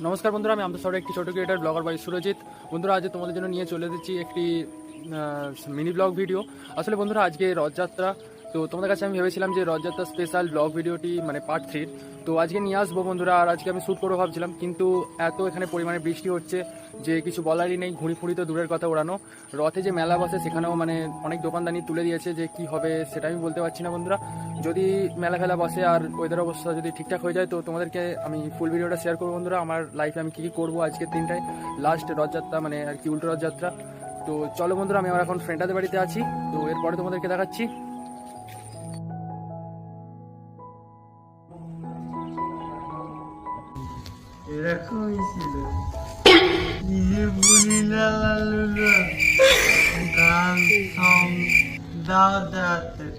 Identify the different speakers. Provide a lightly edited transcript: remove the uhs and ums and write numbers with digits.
Speaker 1: নমস্কার বন্ধুরা, আমি আমাদের শহরে একটি ছোটো ক্রিয়েটার ব্লগার বাই সুরজিৎ। বন্ধুরা, আজ তোমাদের জন্য নিয়ে চলে এসেছি একটি মিনি ব্লগ ভিডিও। আসলে বন্ধুরা, আজকে রথযাত্রা, তো তোমাদের কাছে আমি ভেবেছিলাম যে রথযাত্রা স্পেশাল ব্লগ ভিডিওটি মানে পার্ট 3 তো আজকে নিয়ে আসবো বন্ধুরা। আর আজকে আমি শ্যুট করবো ভাবছিলাম, কিন্তু এত এখানে পরিমাণে বৃষ্টি হচ্ছে যে কিছু বলারই নেই। ঘুড়ি ফুড়ি তো দূরের কথা ওড়ানো, রথে যে মেলা বসে সেখানেও মানে অনেক দোকানদানি তুলে দিয়েছে, যে কি হবে সেটা আমি বলতে পারছি না বন্ধুরা। যদি মেলা ফেলা বসে আর ওয়েদার অবস্থা যদি ঠিকঠাক হয়ে যায় তো তোমাদেরকে আমি ফুল ভিডিওটা শেয়ার করবো বন্ধুরা। আমার লাইফে আমি কী কী করবো আজকের দিনটায়, লাস্ট রথযাত্রা মানে আর কি উল্টো রথযাত্রা। তো চলো বন্ধুরা, আমি আমার এখন ফ্রেন্ডাদের বাড়িতে আছি, তো এরপরে তোমাদেরকে দেখাচ্ছি।
Speaker 2: এরকমই ছিল নিজে বুড়ি লাল গান সং দাও দাঁতের